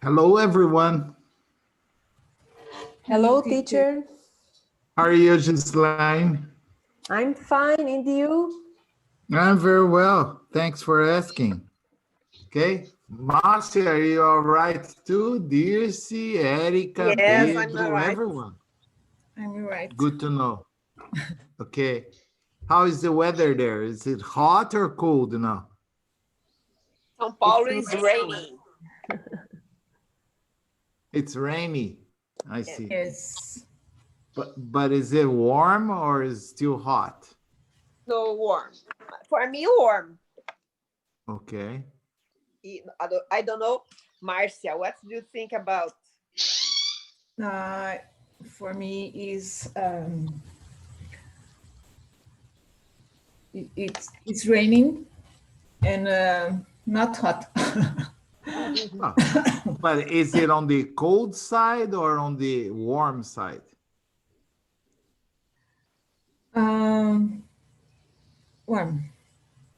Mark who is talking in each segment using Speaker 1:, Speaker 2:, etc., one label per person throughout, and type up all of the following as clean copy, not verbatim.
Speaker 1: Hello, everyone.
Speaker 2: Hello, teacher.
Speaker 1: How are you, Gislaine?
Speaker 2: I'm fine, and you?
Speaker 1: I'm very well. Thanks for asking. Okay. Marcia, are you all right too? Dirce, Erica,
Speaker 3: Yes, I'm all
Speaker 1: Pedro,
Speaker 3: right.
Speaker 1: everyone.
Speaker 4: I'm right.
Speaker 1: Good to know. Okay. How is the weather there? Is it hot or cold now?
Speaker 3: São
Speaker 2: It's
Speaker 3: Paulo is
Speaker 2: raining.
Speaker 3: raining.
Speaker 1: It's rainy. I
Speaker 3: Yes.
Speaker 1: see.
Speaker 4: Yes.
Speaker 1: But is it warm or is it still hot?
Speaker 3: No, warm. For me, warm.
Speaker 1: Okay.
Speaker 3: I don't know. Marcia, what do you think about?
Speaker 4: For me is it's raining and not hot.
Speaker 1: Oh, but is it on the cold side or on the warm side?
Speaker 4: Warm.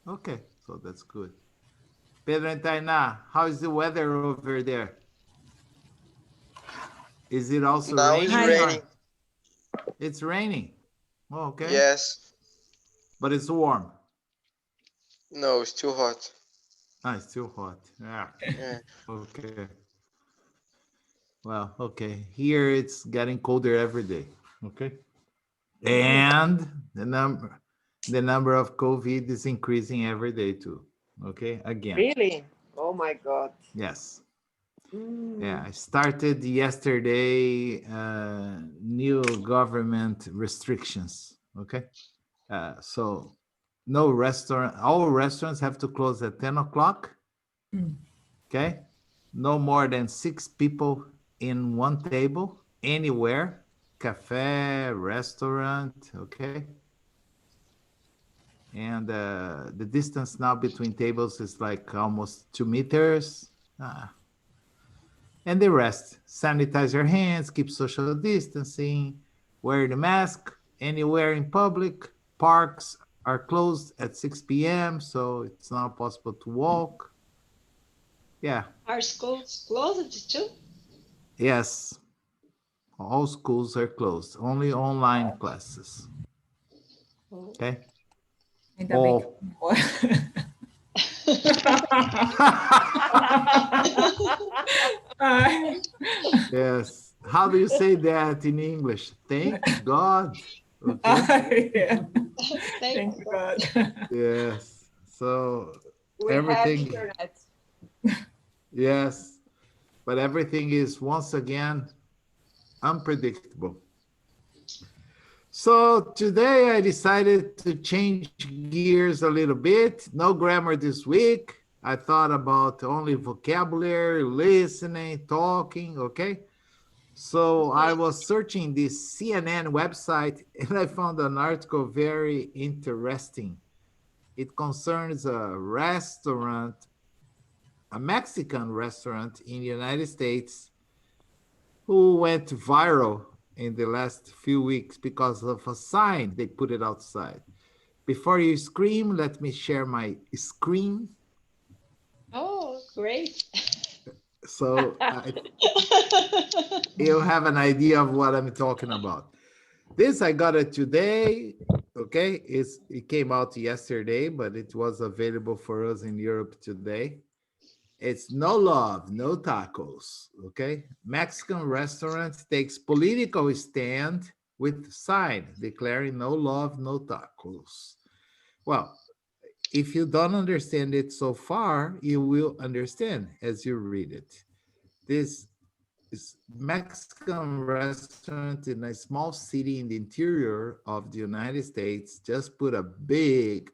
Speaker 1: Okay, so that's good. Pedro and Tainá, how is the weather over there? Is it also
Speaker 5: Now it's
Speaker 1: raining?
Speaker 5: raining.
Speaker 1: It's raining. Oh, okay.
Speaker 5: Yes.
Speaker 1: But it's warm.
Speaker 5: No, it's too hot.
Speaker 1: Ah, it's still hot. Yeah.
Speaker 5: Yeah.
Speaker 1: Okay. Well, okay. Here it's getting colder every day. Okay. And the number of COVID is increasing every day too. Okay. Again.
Speaker 3: Really? Oh my God.
Speaker 1: Yes.
Speaker 3: Mm.
Speaker 1: Yeah, I started yesterday new government restrictions. Okay. So no restaurant, all restaurants have to close at 10 o'clock. Okay. No more than 6 people in one table anywhere, cafe, restaurant. Okay. And the distance now between tables is like almost 2 meters. And the rest, sanitize your hands, keep social distancing, wear the mask anywhere in public. Parks are closed at 6 p.m., so it's not possible to walk. Yeah.
Speaker 6: Are schools closed too?
Speaker 1: Yes. All schools are closed, only online classes. Okay.
Speaker 4: Ainda bem que
Speaker 1: Oh. Yes. How do you say that in English? Thank God. Okay.
Speaker 4: Yeah.
Speaker 6: Thank
Speaker 4: Thank God.
Speaker 1: Yes. So
Speaker 3: We have
Speaker 1: everything.
Speaker 3: internet.
Speaker 1: Yes. But everything is once again unpredictable. So today I decided to change gears a little bit. No grammar this week. I thought about only vocabulary, listening, talking, okay? So I was searching this CNN website and I found an article very interesting. It concerns a restaurant, a Mexican restaurant in the United States who went viral in the last few weeks because of a sign they put it outside. Before you scream, let me share my screen.
Speaker 6: Oh, great.
Speaker 1: So you'll have an idea of what I'm talking about. This, I got it today. Okay, it came out yesterday, but it was available for us in Europe today. It's no love, no tacos. Okay, Mexican restaurant takes political stand with sign declaring no love, no tacos. Well, if you don't understand it so far, you will understand as you read it. This is Mexican restaurant in a small city in the interior of the United States just put a big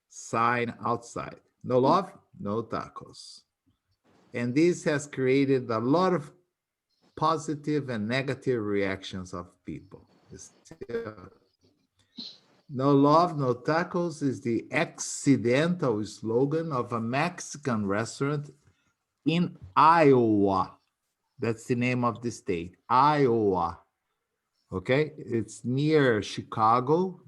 Speaker 1: sign outside. No love, no tacos. And this has created a lot of positive and negative reactions of people. No love, no tacos is the accidental slogan of a Mexican restaurant in Iowa. That's the name of the state, Iowa. Okay, it's near Chicago.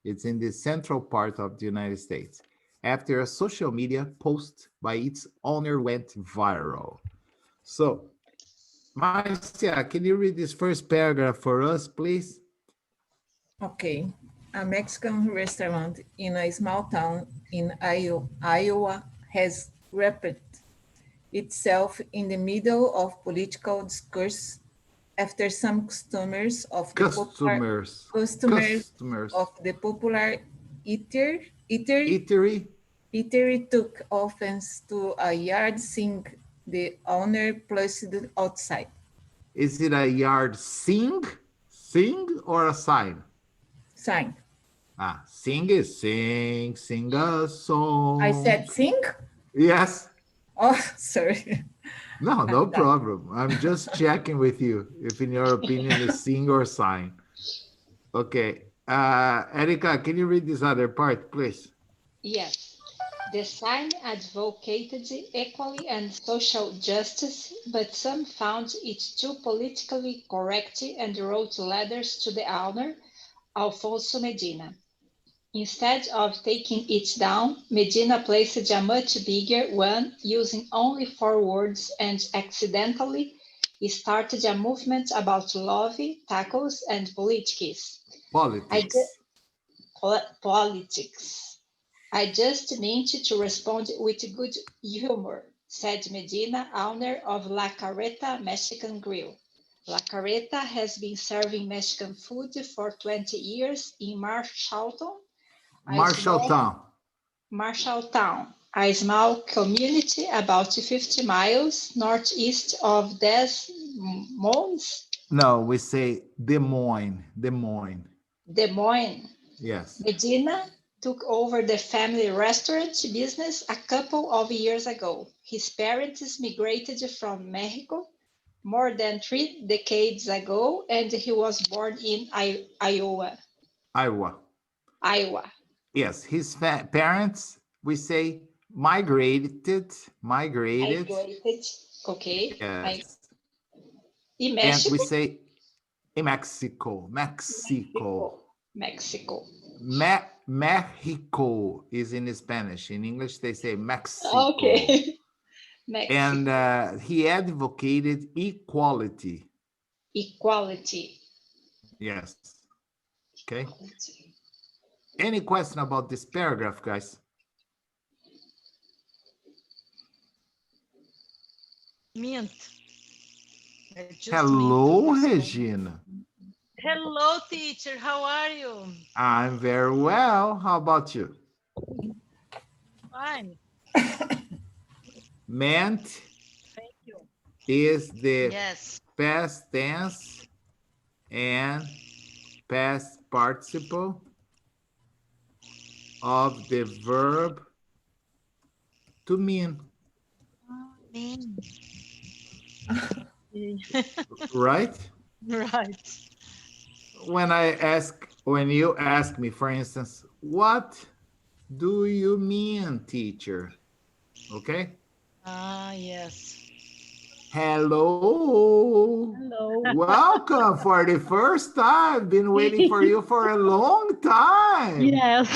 Speaker 1: It's in the central part of the United States. After a social media post by its owner went viral. So, Marcia, can you read this first paragraph for us, please?
Speaker 4: Okay. A Mexican restaurant in a small town in Iowa has wrapped itself in the middle of political discourse after some customers of the popular
Speaker 1: Eatery.
Speaker 4: eatery took offense to a yard sign the owner placed outside.
Speaker 1: Is it a yard sing or a sign?
Speaker 4: Sign.
Speaker 1: Ah, sing is sing a song.
Speaker 4: I said sing?
Speaker 1: Yes.
Speaker 4: Oh, sorry.
Speaker 1: No problem. I'm just checking with you if in your opinion is sing or sign. Okay. Erika, can you read this other part, please?
Speaker 6: Yes. The sign advocated equality and social justice, but some found it too politically correct and wrote letters to the owner, Alfonso Medina. Instead of taking it down, Medina placed a much bigger one using only 4 words and accidentally started a movement about love, tacos, and politics. Politics. I just meant to respond with good humor, said Medina, owner of La Carreta Mexican Grill. La Carreta has been serving Mexican food for 20 years in Marshalltown, a small community about 50 miles northeast of Des Moines.
Speaker 1: No, we say Des Moines.
Speaker 6: Des Moines.
Speaker 1: Yes.
Speaker 6: Medina took over the family restaurant business a couple of years ago. His parents migrated from Mexico more than 3 decades ago, and he was born in Iowa.
Speaker 1: Yes, his parents, we say migrated.
Speaker 6: Okay.
Speaker 1: Yes.
Speaker 6: In Mexico?
Speaker 1: And we say in Mexico. Mexico is in Spanish. In English, they say Mexico.
Speaker 6: Okay. Mexico.
Speaker 1: And he advocated equality. Yes. Okay. Any question about this paragraph, guys?
Speaker 7: Mint.
Speaker 1: Hello, Regina.
Speaker 7: Hello, teacher. How are you?
Speaker 1: I'm very well. How about you?
Speaker 7: Fine.
Speaker 1: Meant
Speaker 7: Thank you.
Speaker 1: is the
Speaker 7: Yes.
Speaker 1: past tense and past participle of the verb to mean.
Speaker 7: Mean.
Speaker 1: Right?
Speaker 7: Right.
Speaker 1: When you ask me, for instance, what do you mean, teacher? Okay?
Speaker 7: Yes.
Speaker 1: Hello. Welcome for the first time. Been waiting for you for a long time.
Speaker 8: Yes,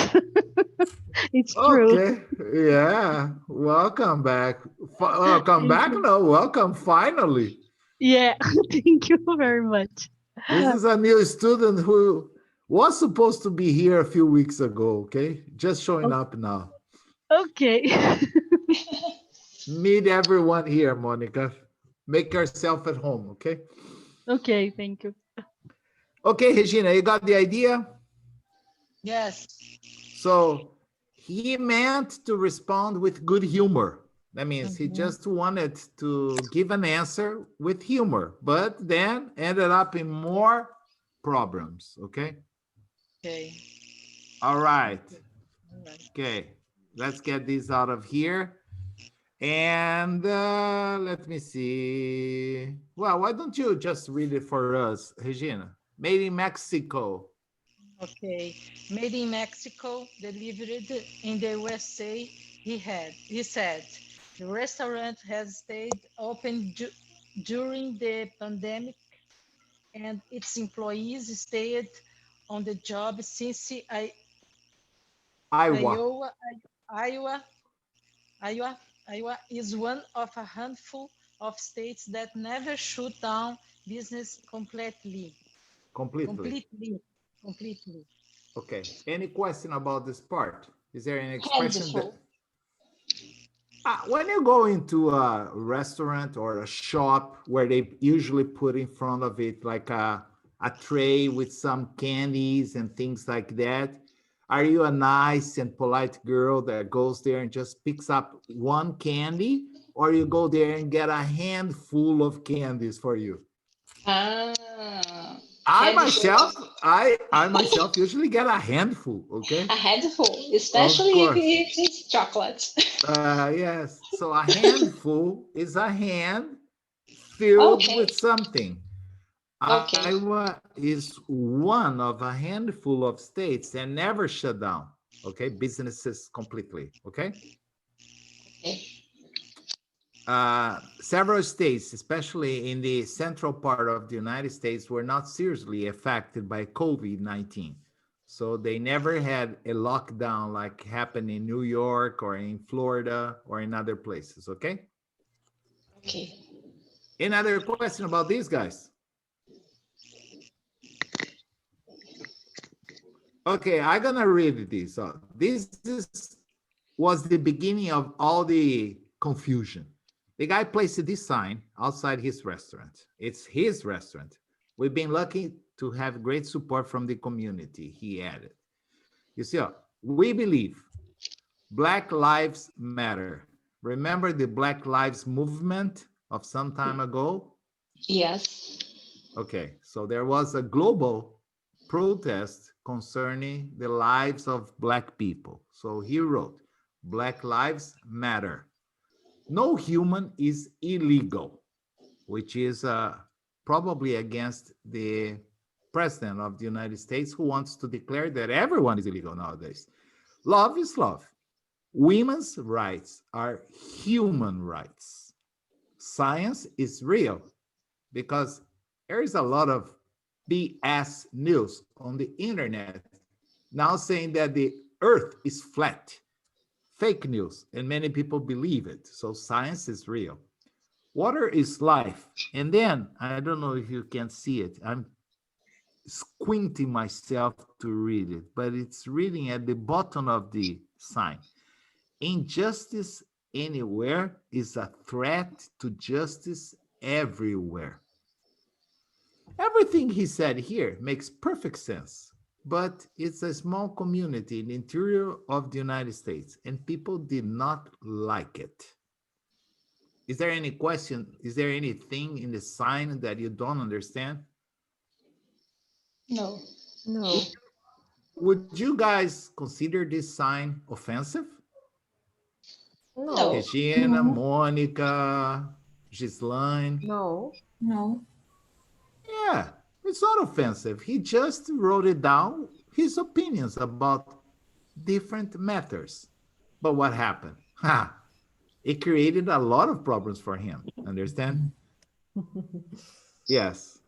Speaker 8: it's true.
Speaker 1: Okay. Yeah. Welcome back. Welcome back. No, welcome finally.
Speaker 8: Yeah, thank you very much.
Speaker 1: This is a new student who was supposed to be here a few weeks ago. Okay. Just showing up now.
Speaker 8: Okay.
Speaker 1: Meet everyone here, Monica. Make yourself at home, okay?
Speaker 8: Okay, thank you.
Speaker 1: Okay, Regina, you got the idea?
Speaker 7: Yes.
Speaker 1: So he meant to respond with good humor. That means he just wanted to give an answer with humor, but then ended up in more problems, okay?
Speaker 7: Okay.
Speaker 1: All right. Okay, let's get these out of here. And let me see. Well, why don't you just read it for us, Regina? Made in Mexico.
Speaker 7: Okay. Made in Mexico, delivered in the USA. He said, the restaurant has stayed open during the pandemic, and its employees stayed on the job since Iowa is one of a handful of states that never shut down business completely.
Speaker 1: Completely.
Speaker 7: Completely.
Speaker 1: Okay. Any question about this part? Is there an expression that
Speaker 6: Handful.
Speaker 1: when you go into a restaurant or a shop where they usually put in front of it like a tray with some candies and things like that, are you a nice and polite girl that goes there and just picks up one candy, or you go there and get a handful of candies for you?
Speaker 6: Ah,
Speaker 1: I
Speaker 6: handful.
Speaker 1: myself, I myself usually get a handful, okay?
Speaker 6: A handful,
Speaker 1: Of
Speaker 6: especially if
Speaker 1: course.
Speaker 6: it's chocolate.
Speaker 1: Yes. So a handful is a hand filled
Speaker 6: Okay,
Speaker 1: with something.
Speaker 6: okay,
Speaker 1: Iowa is one of a handful of states that never shut down, okay, businesses completely, okay?
Speaker 6: okay.
Speaker 1: Several states, especially in the central part of the United States, were not seriously affected by COVID-19. So they never had a lockdown like happened in New York or in Florida or in other places, okay?
Speaker 6: Okay.
Speaker 1: Any other question about these guys? Okay, I'm gonna read this. Was the beginning of all the confusion. The guy placed this sign outside his restaurant. It's his restaurant. We've been lucky to have great support from the community, he added. You see, we believe Black Lives Matter. Remember the Black Lives movement of some time ago?
Speaker 6: Yes.
Speaker 1: Okay, so there was a global protest concerning the lives of Black people. So he wrote, Black Lives Matter. No human is illegal, which is probably against the president of the United States, who wants to declare that everyone is illegal nowadays. Love is love. Women's rights are human rights. Science is real because there is a lot of BS news on the internet now saying that the earth is flat. Fake news, and many people believe it. So science is real. Water is life. And then, I don't know if you can see it. I'm squinting myself to read it, but it's reading at the bottom of the sign. Injustice anywhere is a threat to justice everywhere. Everything he said here makes perfect sense, but it's a small community in the interior of the United States, and people did not like it. Is there any question? Is there anything in the sign that you don't understand?
Speaker 6: No.
Speaker 2: No.
Speaker 1: Would you guys consider this sign offensive?
Speaker 2: No.
Speaker 6: No.
Speaker 1: Regina,
Speaker 4: No,
Speaker 1: Monica, Gislaine.
Speaker 2: No.
Speaker 4: no.
Speaker 1: Yeah, it's not offensive. He just wrote it down, his opinions about different matters. But what happened? Ha! It created a lot of problems for him. Understand? Yes.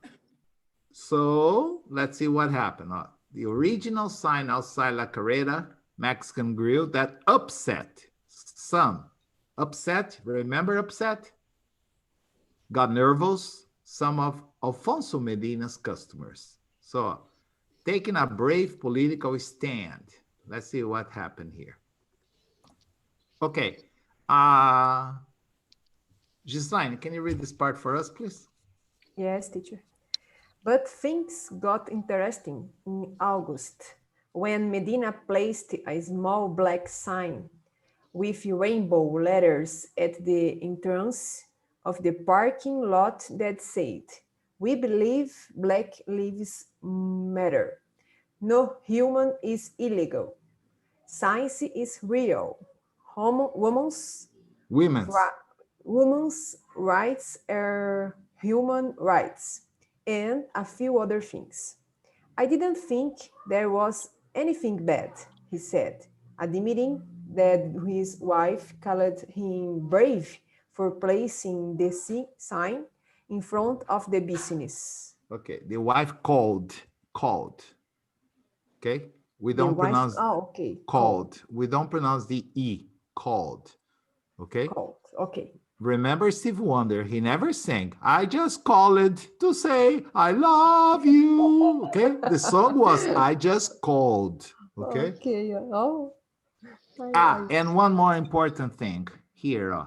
Speaker 1: So let's see what happened. The original sign outside La Carrera Mexican Grill that upset some. Upset, remember upset? Got nervous, some of Alfonso Medina's customers. So taking a brave political stand. Let's see what happened here. Okay. Gislaine, can you read this part for us, please?
Speaker 2: Yes, teacher. But things got interesting in August when Medina placed a small black sign with rainbow letters at the entrance of the parking lot that said, "We believe Black Lives Matter. No human is illegal. Science is real. Women's
Speaker 1: Women's.
Speaker 2: women's rights are human rights, and a few other things. I didn't think there was anything bad, he said, admitting that his wife called him brave for placing the sign in front of the business.
Speaker 1: Okay. The wife called. Okay. We
Speaker 2: The
Speaker 1: don't
Speaker 2: wife,
Speaker 1: pronounce
Speaker 2: oh, okay,
Speaker 1: called. We don't pronounce the E, called. Okay.
Speaker 2: called, okay.
Speaker 1: Remember Steve Wonder, he never sang. I just called to say I love you. Okay, the song was I just called. Okay.
Speaker 2: Okay. Oh,
Speaker 1: And one more important thing here.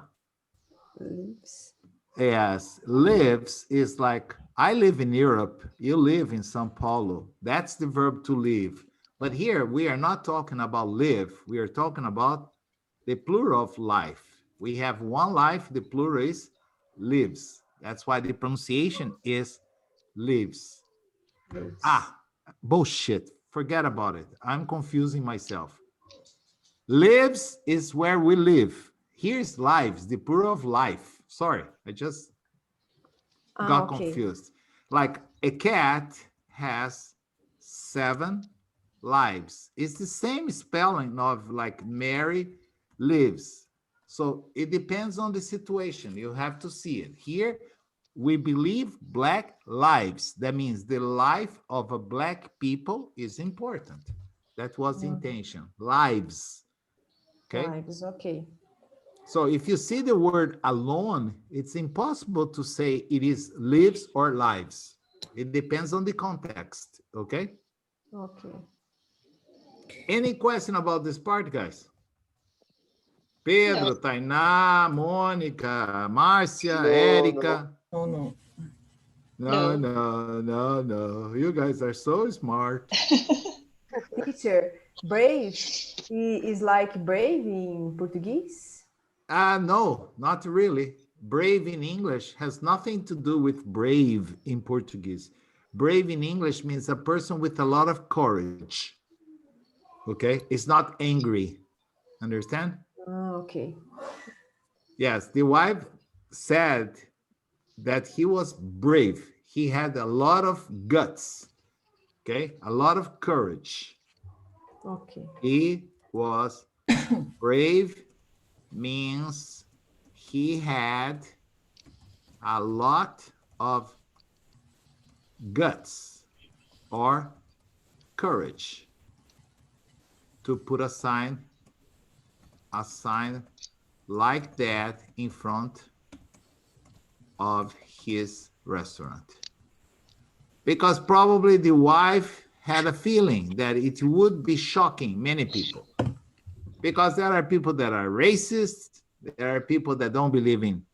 Speaker 2: lives.
Speaker 1: Yes, lives is like I live in Europe, you live in Sao Paulo. That's the verb to live. But here we are not talking about live, we are talking about the plural of life. We have one life, the plural is lives. That's why the pronunciation is lives.
Speaker 2: Lives.
Speaker 1: Bullshit. Forget about it. I'm confusing myself. Lives is where we live. Here's lives, the plural of life. Sorry, I just got
Speaker 2: Okay.
Speaker 1: confused. Like a cat has 7 lives. It's the same spelling of like Mary lives. So it depends on the situation. You have to see it. Here, we believe black lives. That means the life of a black people is important. That was the intention. Lives. Okay.
Speaker 2: Lives. Okay.
Speaker 1: So if you see the word alone, it's impossible to say it is lives or lives. It depends on the context, okay?
Speaker 2: Okay.
Speaker 1: Any question about this part, guys?
Speaker 6: No.
Speaker 1: Pedro, Tainá, Mônica, Márcia,
Speaker 5: No,
Speaker 1: Érica.
Speaker 4: No, no.
Speaker 1: No. You guys are so smart.
Speaker 2: Teacher, brave is like brave in Portuguese?
Speaker 1: No, not really. Brave in English has nothing to do with brave in Portuguese. Brave in English means a person with a lot of courage. Okay? It's not angry. Understand?
Speaker 2: Okay.
Speaker 1: Yes, the wife said that he was brave. He had a lot of guts. Okay? A lot of courage.
Speaker 2: Okay.
Speaker 1: He was brave means he had a lot of guts or courage to put a sign like that in front of his restaurant. Because probably the wife had a feeling that it would be shocking many people. Because there are people that are racist, there are people that don't believe in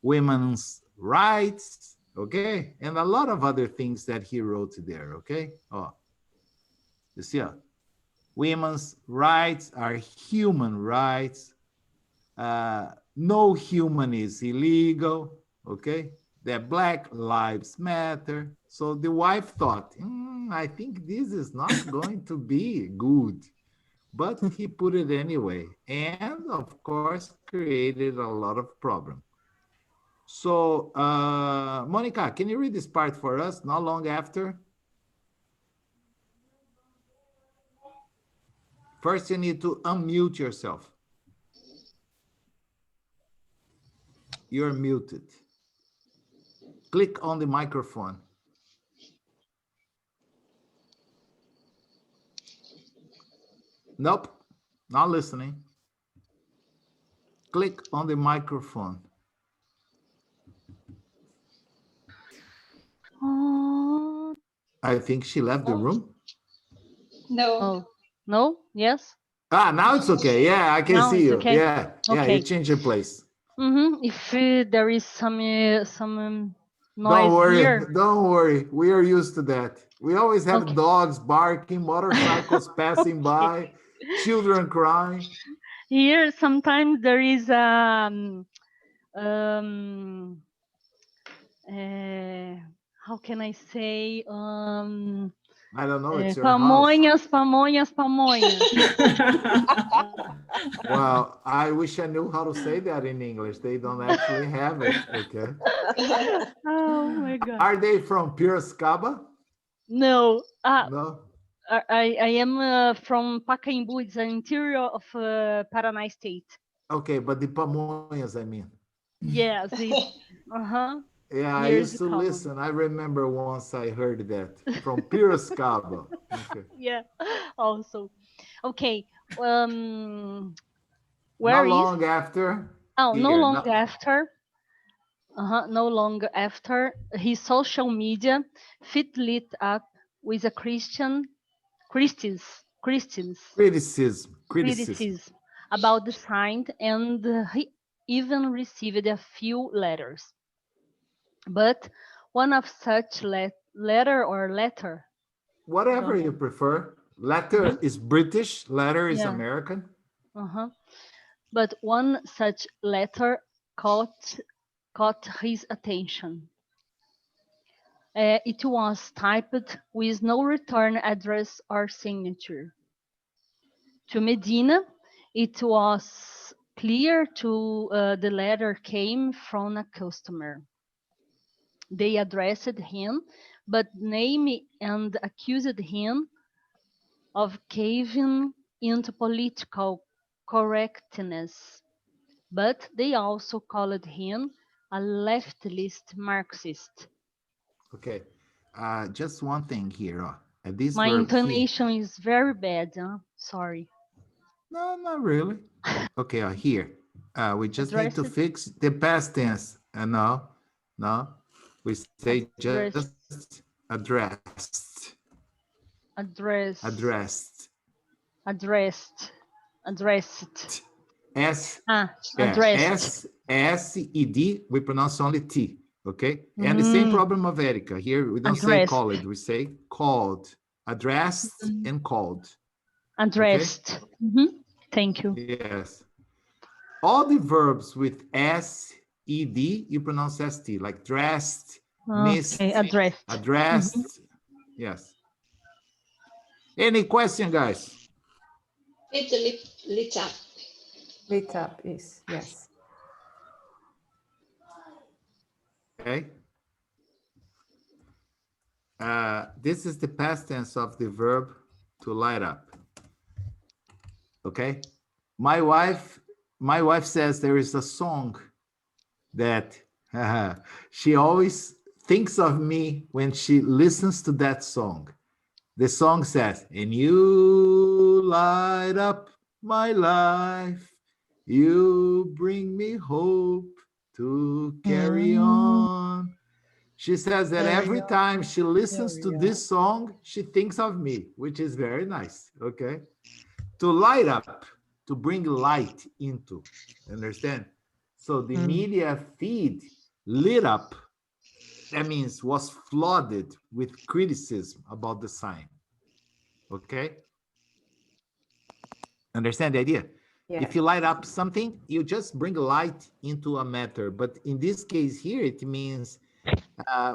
Speaker 1: women's rights, okay? And a lot of other things that he wrote there, okay? Oh, you see, women's rights are human rights. No human is illegal, okay? That Black Lives Matter. So the wife thought, I think this is not going to be good. But he put it anyway. And of course, created a lot of problem. So, Monica, can you read this part for us? Not long after. First, you need to unmute yourself. You're muted. Click on the microphone. Nope, not listening. Click on the microphone.
Speaker 8: Oh,
Speaker 1: I think she left the room.
Speaker 6: No.
Speaker 8: oh, no? Yes?
Speaker 1: Now it's okay. Yeah, I can
Speaker 8: Now
Speaker 1: see
Speaker 8: it's
Speaker 1: you.
Speaker 8: okay?
Speaker 1: Yeah, you
Speaker 8: Okay.
Speaker 1: change your place.
Speaker 8: If there is some noise
Speaker 1: Don't worry,
Speaker 8: here.
Speaker 1: don't worry. We are used to that. We always have
Speaker 8: Okay.
Speaker 1: dogs barking, motorcycles passing by, children crying.
Speaker 8: Here sometimes there is how can I say
Speaker 1: I don't know, it's your house.
Speaker 8: pamonhas.
Speaker 1: Well, I wish I knew how to say that in English. They don't actually have it, okay?
Speaker 8: Oh my God.
Speaker 1: Are they from Piracicaba?
Speaker 8: No.
Speaker 1: No?
Speaker 8: I am from Pacaembu. It's the interior of Paraná State.
Speaker 1: Okay, but the Pamonhas, I mean.
Speaker 8: Yes, it's
Speaker 1: Yeah, I
Speaker 8: Here's
Speaker 1: used
Speaker 8: the
Speaker 1: to
Speaker 8: common.
Speaker 1: listen. I remember once I heard that from Piracicaba. Okay.
Speaker 8: Yeah. Also, okay.
Speaker 1: Not
Speaker 8: Where is?
Speaker 1: long after.
Speaker 8: Oh, no
Speaker 1: Here,
Speaker 8: long after. No longer after his social media feed lit up with a Christians criticism about the sign, and he even received a few letters. But one of such letter,
Speaker 1: Whatever
Speaker 8: don't
Speaker 1: you
Speaker 8: know.
Speaker 1: prefer. Letter is British, letter is
Speaker 8: Yeah.
Speaker 1: American.
Speaker 8: But one such letter caught his attention. It was typed with no return address or signature. To Medina, it was clear the letter came from a customer. They addressed him, but named and accused him of caving into political correctness. But they also called him a leftist Marxist.
Speaker 1: Okay. Just one thing here. This
Speaker 8: My
Speaker 1: verb here.
Speaker 8: intonation is very bad. Sorry.
Speaker 1: No, not really. Okay, here. We just need to
Speaker 8: Addressed,
Speaker 1: fix the past tense. No. We say
Speaker 8: addressed,
Speaker 1: just addressed.
Speaker 8: address,
Speaker 1: Addressed.
Speaker 8: addressed.
Speaker 1: S, yeah,
Speaker 8: Addressed.
Speaker 1: S-E-D, we pronounce only T, okay? And the same problem of Erica. Here, we don't say
Speaker 8: Addressed.
Speaker 1: called, we say called. Addressed and called.
Speaker 8: Addressed. Thank you.
Speaker 1: Yes. All the verbs with S-E-D, you pronounce S-T, like dressed, missed,
Speaker 8: Addressed.
Speaker 1: addressed. Yes. Any question, guys?
Speaker 6: It's lit up.
Speaker 2: Lit up is, yes.
Speaker 1: Okay. This is the past tense of the verb to light up. Okay. My wife says there is a song that she always thinks of me when she listens to that song. The song says, and you light up my life, you bring me hope to carry on. She says that every time she listens to this song, she thinks of me, which is very nice, okay? To light up, to bring light into, understand? So the media feed lit up, that means was flooded with criticism about the sign, okay? Understand the idea?
Speaker 2: Yes.
Speaker 1: If you light up something, you just bring light into a matter. But in this case here, it means,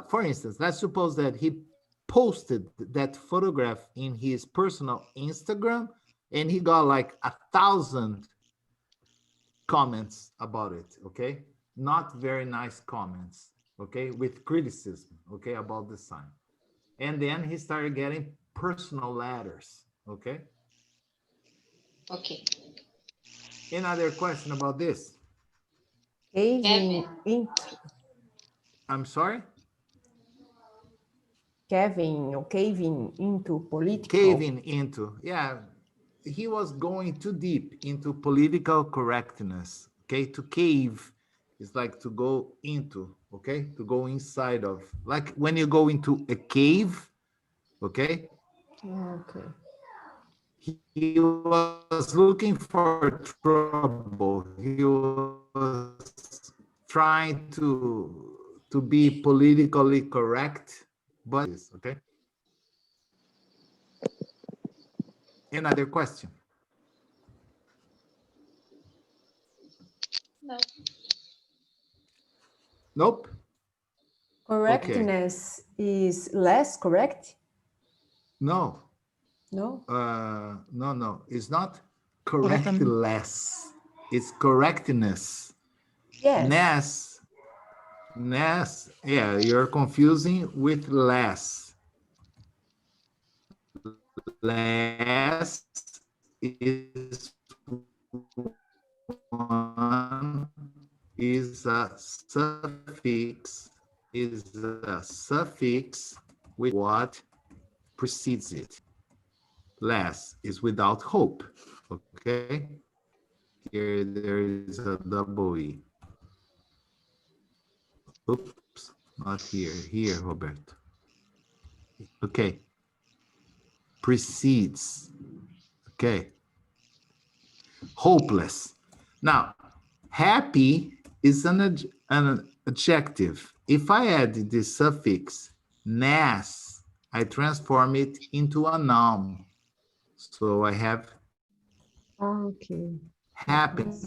Speaker 1: for instance, let's suppose that he posted that photograph in his personal Instagram and he got like 1,000 comments about it, okay? Not very nice comments, okay? With criticism, okay, about the sign. And then he started getting personal letters, okay?
Speaker 6: Okay.
Speaker 1: Another question about this?
Speaker 2: Caving
Speaker 1: I'm sorry?
Speaker 2: caving into political.
Speaker 1: Caving into, yeah. He was going too deep into political correctness, okay? To cave is like to go into, okay? To go inside of. Like when you go into a cave, okay?
Speaker 2: Okay.
Speaker 1: He was looking for trouble. He was trying to be politically correct, but okay. Another question?
Speaker 6: No.
Speaker 1: Nope.
Speaker 2: Correctness is less correct?
Speaker 1: No.
Speaker 2: No?
Speaker 1: No. It's not correctless. It's correctness.
Speaker 2: Yes.
Speaker 1: Ness. Yeah, you're confusing with less. Less is one, is a suffix, with what precedes it. Less is without hope, okay? Here there is a double E. Oops, not here. Here, Roberto. Okay. Precedes. Okay. Hopeless. Now, happy is an adjective. If I add the suffix nas, I transform it into a noun. So I have
Speaker 2: Okay.
Speaker 1: happiness.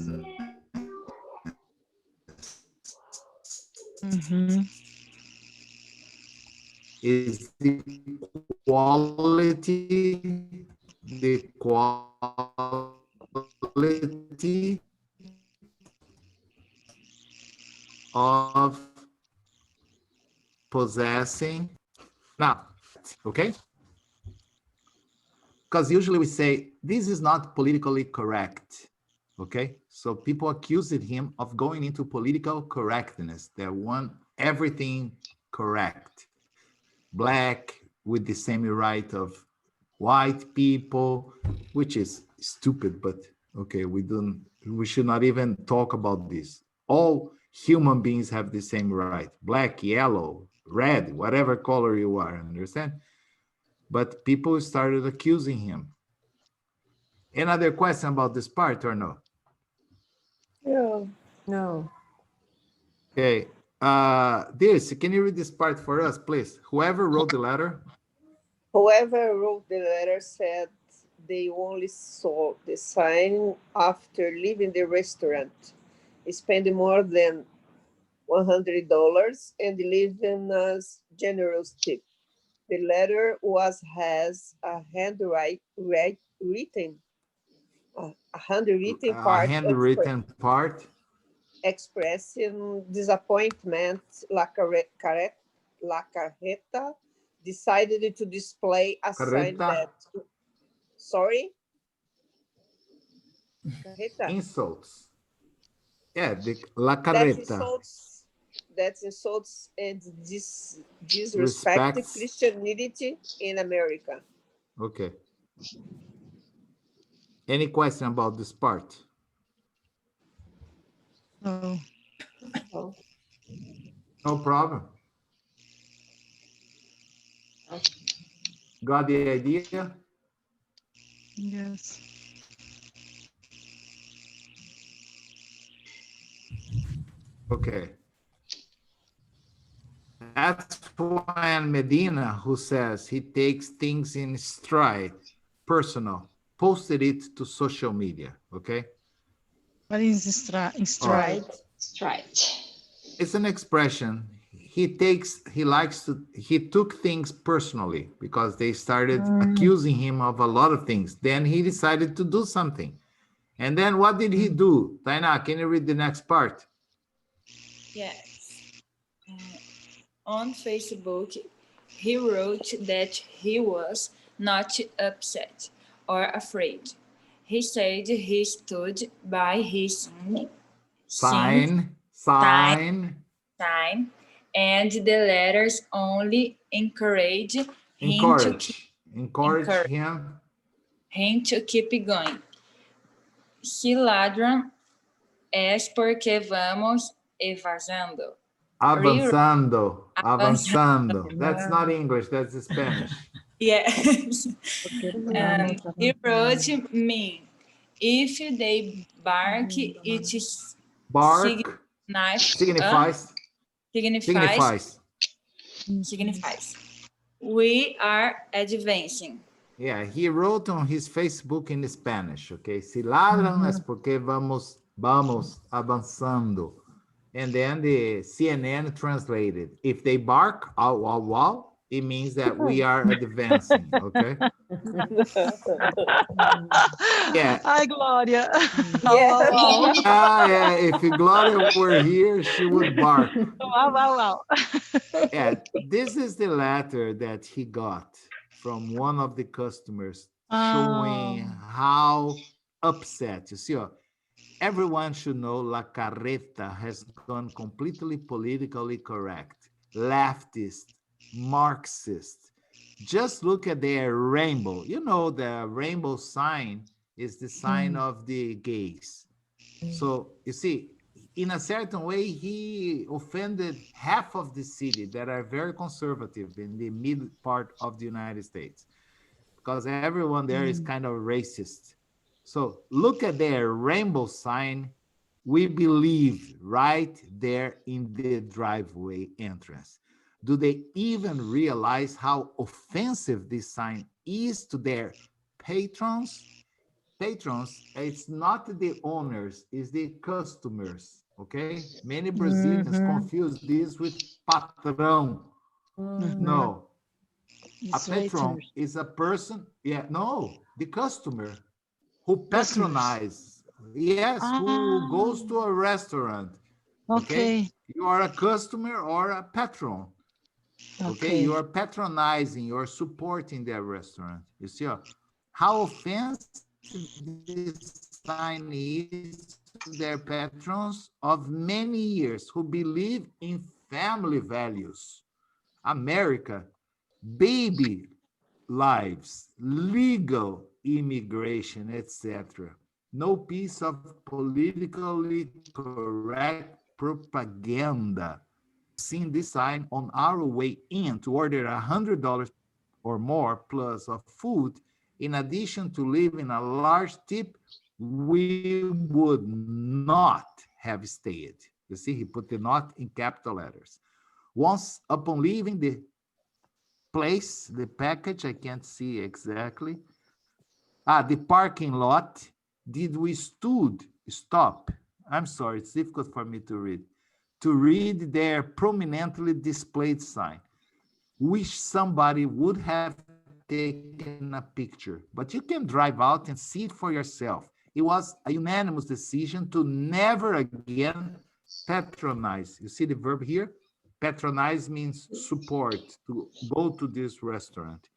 Speaker 7: Mhm.
Speaker 1: Is the quality of possessing. Now, okay? Because usually we say, this is not politically correct, okay? So people accused him of going into political correctness. They want everything correct. Black with the same right of white people, which is stupid, but okay, we should not even talk about this. All human beings have the same right, black, yellow, red, whatever color you are, understand? But people started accusing him. Another question about this part or no?
Speaker 3: Yeah.
Speaker 2: No.
Speaker 1: Okay, this, can you read this part for us, please? Whoever wrote the letter?
Speaker 3: Whoever wrote the letter said they only saw the sign after leaving the restaurant, spending more than $100 and leaving us generous tip. The letter has a handwritten
Speaker 1: A
Speaker 3: part
Speaker 1: handwritten part.
Speaker 3: expressing disappointment. La Carreta decided to display a sign
Speaker 1: Carreta.
Speaker 3: that, sorry? Carreta?
Speaker 1: Insults. Yeah, la
Speaker 3: That
Speaker 1: carreta.
Speaker 3: insults and disrespect
Speaker 1: Respects.
Speaker 3: Christianity in America.
Speaker 1: Okay. Any question about this part?
Speaker 7: No.
Speaker 3: Oh.
Speaker 1: No problem. Got the idea?
Speaker 7: Yes.
Speaker 1: Okay. That's when Medina, who says he takes things in stride, personal, posted it to social media, okay?
Speaker 7: What is in stride?
Speaker 6: Straight.
Speaker 1: It's an expression. He took things personally because they started accusing him of a lot of things. Then he decided to do something. And then what did he do? Taina, can you read the next part?
Speaker 9: Yes. On Facebook, he wrote that he was not upset or afraid. He said he stood by his
Speaker 1: Sign.
Speaker 9: sign, and the letters only encourage him to keep going. Se ladram es porque vamos avanzando.
Speaker 1: Avanzando. That's not English, that's Spanish.
Speaker 9: Yes. He wrote me, if they bark, it
Speaker 1: Bark
Speaker 9: signifies we are advancing.
Speaker 1: Yeah, he wrote on his Facebook in Spanish, okay? Si ladran es porque vamos avanzando. And then the CNN translated, if they bark, ow, wow, wow, it means that we are advancing, okay? Yeah.
Speaker 7: Hi, Gloria.
Speaker 1: Yeah, if Gloria were here, she would bark.
Speaker 7: Wow.
Speaker 1: Yeah, this is the letter that he got from one of the customers showing how upset. You see, everyone should know La Carreta has gone completely politically correct, leftist, Marxist. Just look at their rainbow. You know, the rainbow sign is the sign of the gays. So you see, in a certain way, he offended half of the city that are very conservative in the mid part of the United States, because everyone there is kind of racist. So look at their rainbow sign. We believe right there in the driveway entrance. Do they even realize how offensive this sign is to their patrons? Patrons, it's not the owners, it's the customers, okay? Many Brazilians confuse this with patrão. No, a
Speaker 7: It's
Speaker 1: patron
Speaker 7: waiters.
Speaker 1: is a person, no, the customer who
Speaker 7: Customers.
Speaker 1: patronize, yes, who goes to a restaurant, okay? You are a customer or a patron, okay? You are patronizing, you are supporting their restaurant. You see how offensive this sign is to their patrons of many years who believe in family values. America, baby lives, legal immigration, etc. No piece of politically correct propaganda. Seen this sign on our way in to order $100 or more plus of food, in addition to leaving a large tip, we would not have stayed. You see, he put the not in capital letters. Once upon leaving the place, the package, I can't see exactly. The parking lot, did we stop? I'm sorry, it's difficult for me to read their prominently displayed sign. Wish somebody would have taken a picture, but you can drive out and see it for yourself. It was a unanimous decision to never again patronize. You see the verb here? Patronize means support, to go to this restaurant.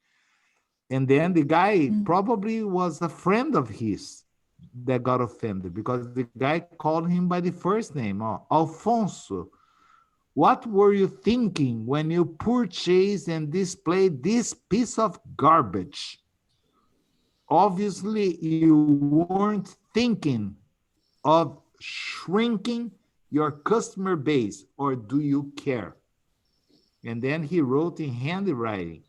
Speaker 1: And then the guy probably was a friend of his that got offended because the guy called him by the first name, Alfonso. What were you thinking when you purchased and displayed this piece of garbage? Obviously, you weren't thinking of shrinking your customer base, or do you care? And then he wrote in handwriting,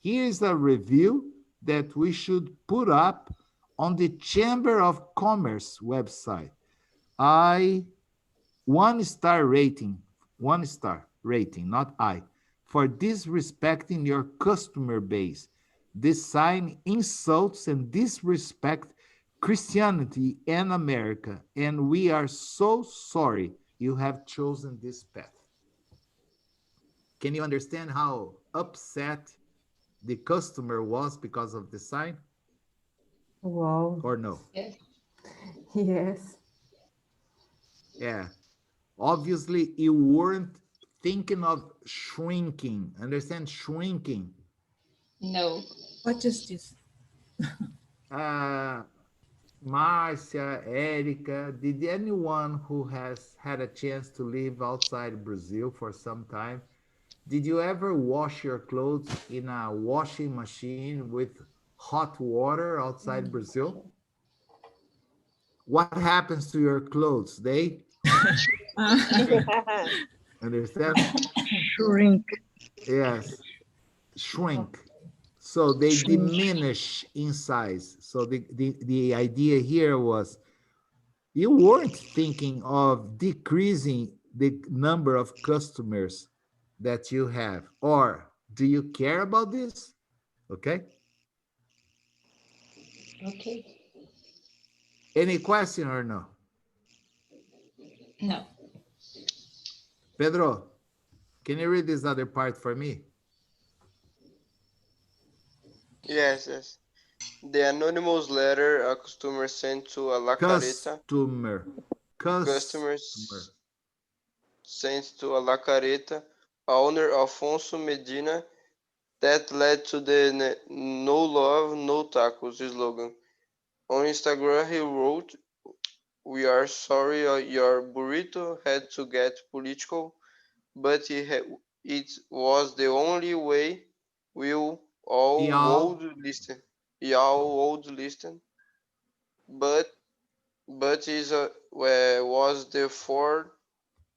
Speaker 1: here's a review that we should put up on the Chamber of Commerce website. One star rating, not I, for disrespecting your customer base. This sign insults and disrespect Christianity and America, and we are so sorry you have chosen this path. Can you understand how upset the customer was because of the sign?
Speaker 2: Wow.
Speaker 1: Or no?
Speaker 6: Yes.
Speaker 2: Yes.
Speaker 1: Yeah. Obviously, you weren't thinking of shrinking. Understand? Shrinking.
Speaker 6: No.
Speaker 4: What is this?
Speaker 1: Marcia, Erica, did anyone who has had a chance to live outside Brazil for some time, did you ever wash your clothes in a washing machine with hot water outside Brazil? What happens to your clothes? They understand?
Speaker 7: Shrink.
Speaker 1: Yes, shrink. So they diminish in size. So the idea here was you weren't thinking of decreasing the number of customers that you have, or do you care about this? Okay.
Speaker 6: Okay.
Speaker 1: Any question or no?
Speaker 6: No.
Speaker 1: Pedro, can you read this other part for me?
Speaker 5: Yes, yes. The anonymous letter a customer sent to a La Careta. Customers sent to a La Careta, owner Alfonso Medina, that led to the No Love, No Tacos slogan. On Instagram, he wrote, we are sorry your burrito had to get political, but it was the only way we'll all
Speaker 1: Y'all.
Speaker 5: would listen. Y'all would listen. But, but was the four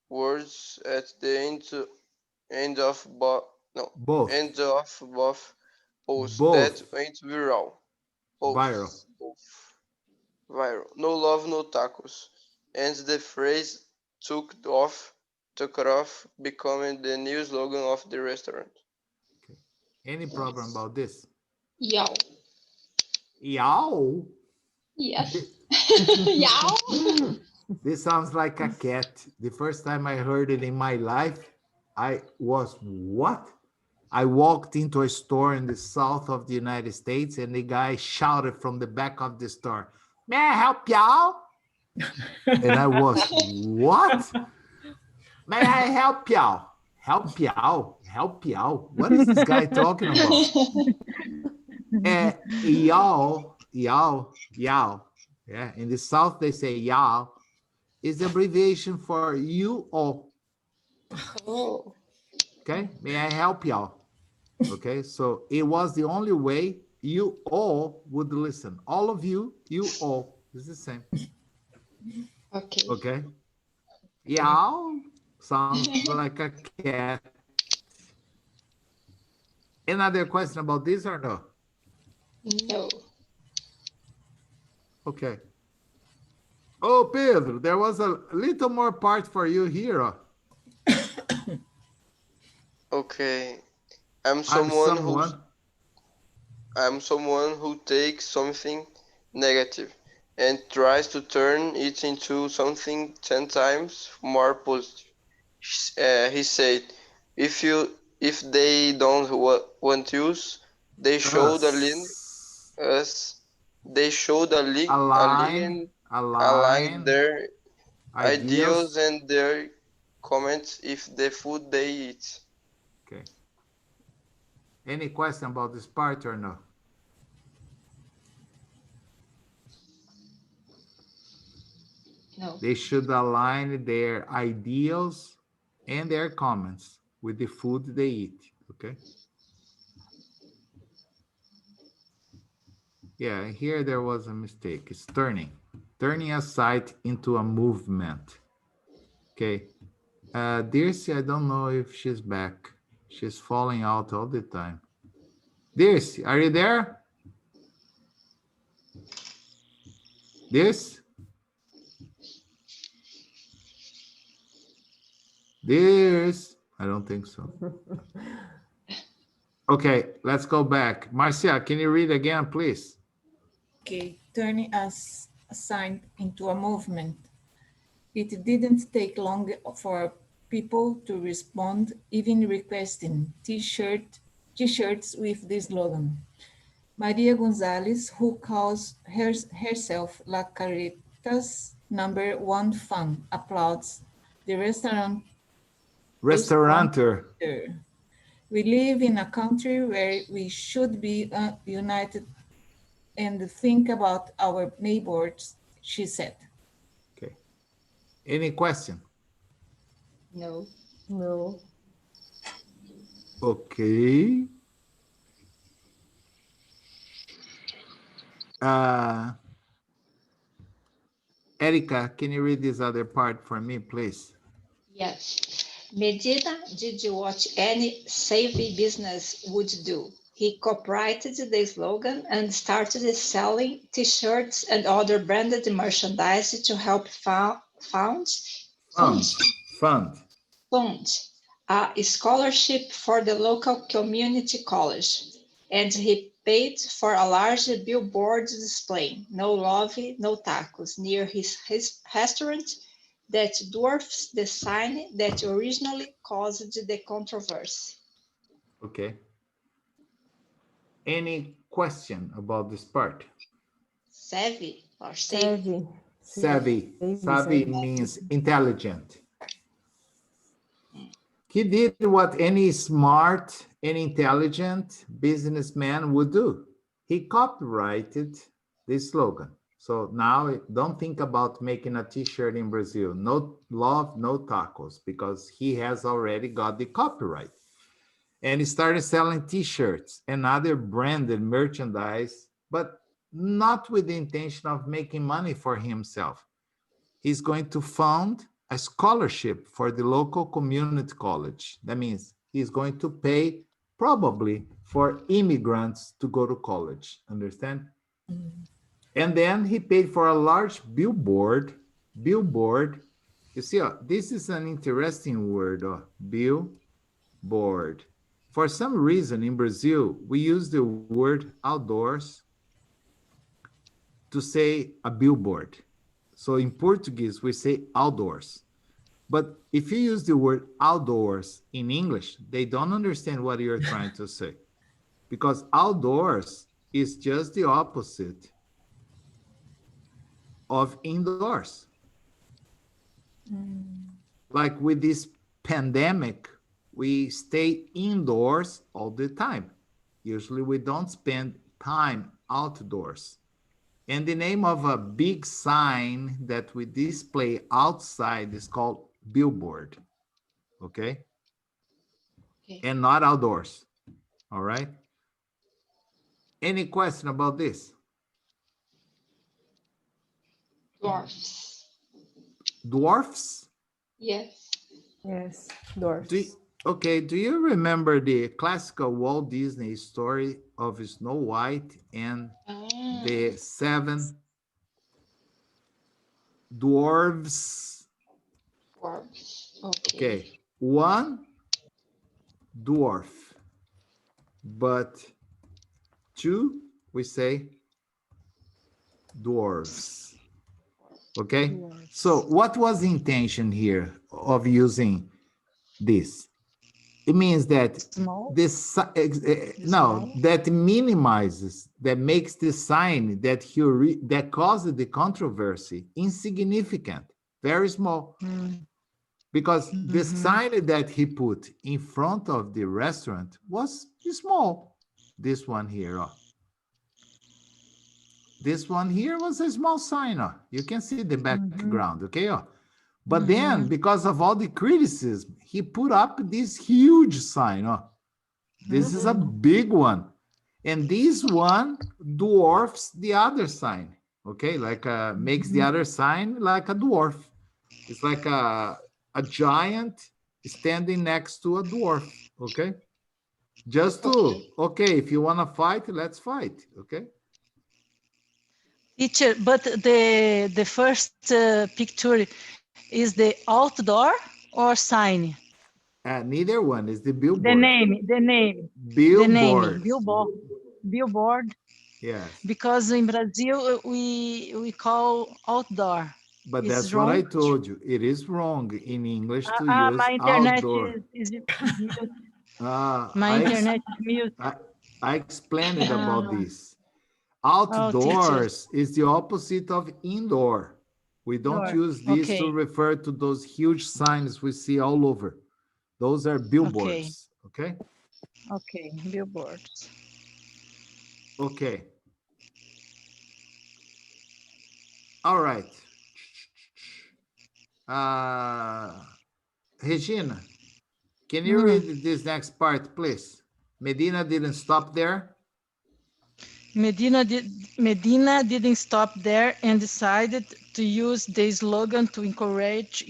Speaker 5: words at the end of
Speaker 1: Both.
Speaker 5: end of both posts that
Speaker 1: Both.
Speaker 5: went viral. Both.
Speaker 1: Viral.
Speaker 5: Both. Viral. No love, no tacos. And the phrase took off, becoming the new slogan of the restaurant.
Speaker 1: Okay. Any problem about this?
Speaker 6: Yow.
Speaker 1: Yow.
Speaker 6: Yes.
Speaker 1: Thi-
Speaker 6: Yow.
Speaker 1: This sounds like a cat. The first time I heard it in my life, I was, what? I walked into a store in the south of the United States and the guy shouted from the back of the store, "May I help y'all?" And I was, what? May I help y'all? Help y'all? Help y'all? What is this guy talking about? Y'all, y'all, y'all. Yeah, in the south they say y'all is the abbreviation for you all.
Speaker 6: Oh.
Speaker 1: Okay, may I help y'all? Okay, so it was the only way you all would listen. All of you, you all is the same.
Speaker 6: Okay.
Speaker 1: Okay, y'all sounds like a cat. Another question about this or no?
Speaker 6: No.
Speaker 1: Okay. Oh, Pedro, there was a little more part for you here.
Speaker 5: Okay.
Speaker 1: I'm someone.
Speaker 5: I'm someone who takes something negative and tries to turn it into something 10 times more positive. He said, if they don't want use, they should us they should
Speaker 1: Align,
Speaker 5: align
Speaker 1: align,
Speaker 5: their ideals
Speaker 1: ideals.
Speaker 5: and their comments if the food they eat.
Speaker 1: Okay. Any question about this part or no?
Speaker 6: No.
Speaker 1: They should align their ideals and their comments with the food they eat. Okay. Yeah, here there was a mistake. It's turning a site into a movement. Okay. Dirce, I don't know if she's back. She's falling out all the time. Dirce, are you there? Dirce? Dirce? I don't think so. Okay, let's go back. Marcia, can you read again, please?
Speaker 4: Okay, turning us a sign into a movement. It didn't take long for people to respond, even requesting t-shirts with this slogan. Maria Gonzalez, who calls herself La Carreta's #1 fan, applauds the
Speaker 1: Restauranter.
Speaker 4: We live in a country where we should be united and think about our neighbors, she said.
Speaker 1: Okay. Any question?
Speaker 6: No.
Speaker 2: No.
Speaker 1: Okay. Erica, can you read this other part for me, please?
Speaker 6: Yes. Medina did what any savvy business would do. He copyrighted the slogan and started selling T-shirts and other branded merchandise to help fund a scholarship for the local community college. And he paid for a large billboard display, "No love, no tacos," near his restaurant that dwarfs the sign that originally caused the controversy.
Speaker 1: Okay. Any question about this part?
Speaker 6: Savvy or savvy?
Speaker 2: Savvy.
Speaker 1: Savvy means intelligent. He did what any smart and intelligent businessman would do. He copyrighted this slogan. So now don't think about making a t-shirt in Brazil. No love, no tacos, because he has already got the copyright. And he started selling t-shirts and other branded merchandise, but not with the intention of making money for himself. He's going to fund a scholarship for the local community college. That means he's going to pay probably for immigrants to go to college, understand? And then he paid for a large billboard. Billboard, you see, this is an interesting word, billboard. For some reason in Brazil, we use the word outdoors to say a billboard. So in Portuguese, we say outdoors. But if you use the word outdoors in English, they don't understand what you're trying to say. Because outdoors is just the opposite of indoors. Like with this pandemic, we stay indoors all the time. Usually we don't spend time outdoors. And the name of a big sign that we display outside is called billboard, okay? And not outdoors, all right? Any question about this?
Speaker 6: Dwarfs.
Speaker 1: Dwarfs?
Speaker 6: Yes.
Speaker 2: Yes, dwarfs.
Speaker 1: Do you remember the classical Walt Disney story of Snow White and the 7 dwarves?
Speaker 6: Dwarfs.
Speaker 1: Okay, 1 dwarf, but 2, we say dwarves. Okay, dwarves. So what was the intention here of using this? It means that this that minimizes, that makes the sign that that caused the controversy insignificant, very small. Because the sign that he put in front of the restaurant was small. This one here, this one here was a small sign. You can see the background, okay? But then, because of all the criticism, he put up this huge sign. This is a big one. And this one dwarfs the other sign, okay? Like makes the other sign like a dwarf. It's like a giant standing next to a dwarf, okay? Just to, okay, if you want to fight, let's fight, okay?
Speaker 7: Teacher, but the first picture is the outdoor or sign?
Speaker 1: Neither one is the billboard.
Speaker 7: The name.
Speaker 1: Billboard.
Speaker 7: Billboard.
Speaker 1: Yes.
Speaker 7: Because in Brazil we call outdoor.
Speaker 1: But
Speaker 7: it's
Speaker 1: that's
Speaker 7: wrong.
Speaker 1: What I told you. It is wrong in English to use
Speaker 7: my internet
Speaker 1: outdoor.
Speaker 7: is
Speaker 1: my internet is mute. I explained about this. Outdoors is the opposite of indoor. We don't use this to refer to those huge signs we see all over. Those are billboards, okay?
Speaker 7: Okay, billboards.
Speaker 1: Okay. All right. Regina, can you read this next part, please? Medina didn't stop there.
Speaker 7: Medina didn't stop there and decided to use the slogan to encourage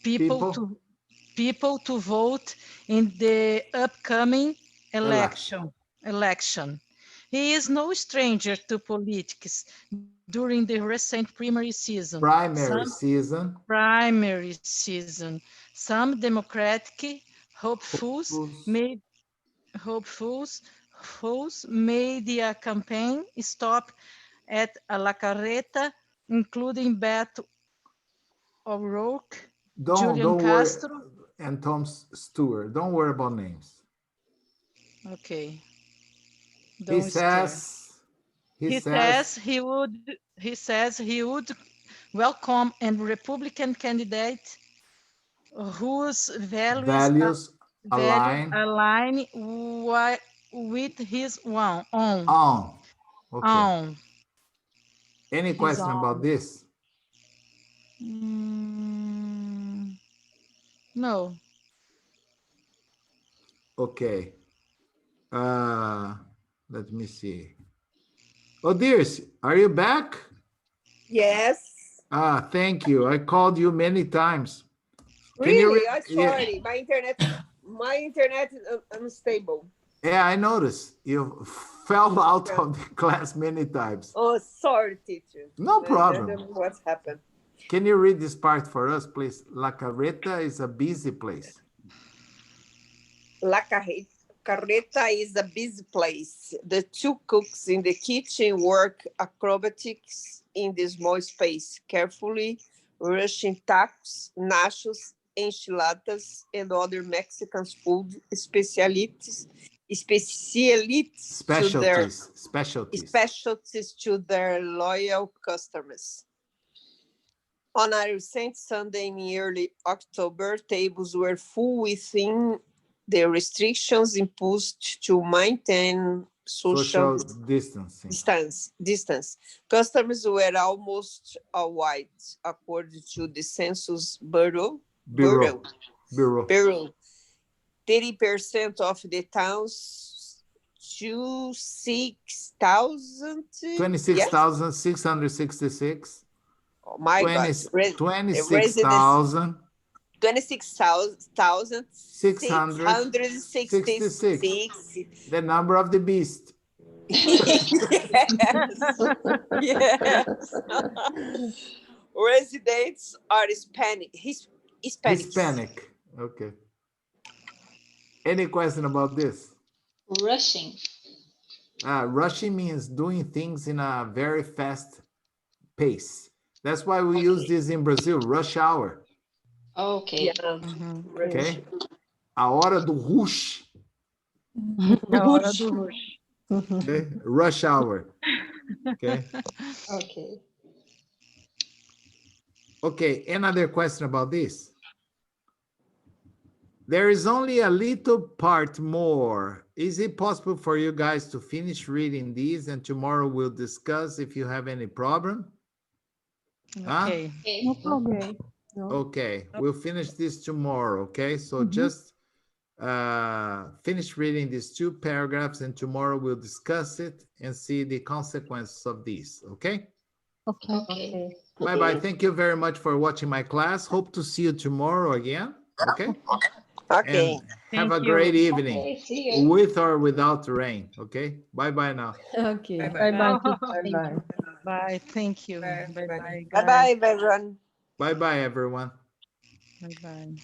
Speaker 7: people to vote in the upcoming election. He is no stranger to politics during the recent primary season. Some Democratic hopefuls made the campaign stop at La Carreta, including Beto O'Rourke, Julian Castro,
Speaker 1: and Tom Stewart. Don't worry about names.
Speaker 7: Okay.
Speaker 1: He says
Speaker 7: he would welcome a Republican candidate whose values align with his own.
Speaker 1: Okay. Any question about this?
Speaker 7: No.
Speaker 1: Okay. Let me see. Oh, dears, are you back?
Speaker 3: Yes.
Speaker 1: Thank you. I called you many times. Can you
Speaker 3: Really? I'm
Speaker 1: yeah.
Speaker 3: sorry. My internet is unstable.
Speaker 1: Yeah, I noticed you fell out of the class many times.
Speaker 3: Oh, sorry, teacher.
Speaker 1: No
Speaker 3: I
Speaker 1: problem.
Speaker 3: don't know what's happened.
Speaker 1: Can you read this part for us, please? La Carreta is a busy place.
Speaker 3: La Carreta is a busy place. The two cooks in the kitchen work acrobatics in the small space, carefully rushing tacos, nachos, enchiladas, and other Mexican food specialties to their loyal customers. On a recent Sunday in early October, tables were full within the restrictions imposed to maintain social distance. Customers were almost all white, according to the Census Bureau. 30% of the town's
Speaker 1: 26,666.
Speaker 3: Oh my God.
Speaker 1: 26,000.
Speaker 3: 26,666.
Speaker 1: The number of the beast.
Speaker 3: Yes. Yes. Residents are Hispanic.
Speaker 1: Okay. Any question about this?
Speaker 6: Rushing.
Speaker 1: Rushing means doing things in a very fast pace. That's why we use this in Brazil, rush hour.
Speaker 6: Okay.
Speaker 3: Yeah.
Speaker 1: Okay. A hora do rush.
Speaker 8: A hora do rush.
Speaker 1: Okay. Rush hour. Okay.
Speaker 6: Okay.
Speaker 1: Okay. Another question about this. There is only a little part more. Is it possible for you guys to finish reading these and tomorrow we'll discuss if you have any problem?
Speaker 7: Okay.
Speaker 8: No problem.
Speaker 1: Okay, we'll finish this tomorrow, okay? So just finish reading these two paragraphs and tomorrow we'll discuss it and see the consequences of these, okay?
Speaker 8: Okay.
Speaker 1: Bye-bye. Thank you very much for watching my class. Hope to see you tomorrow again, okay?
Speaker 3: Okay.
Speaker 1: And have a
Speaker 8: Thank you.
Speaker 1: great evening,
Speaker 6: Okay, see you.
Speaker 1: with or without rain, okay? Bye-bye now.
Speaker 2: Okay.
Speaker 8: Bye-bye.
Speaker 2: Bye-bye.
Speaker 7: Bye. Thank you.
Speaker 4: Bye.
Speaker 7: Bye bye, guys.
Speaker 3: Bye-bye, everyone.
Speaker 1: Bye-bye, everyone.
Speaker 7: Bye bye.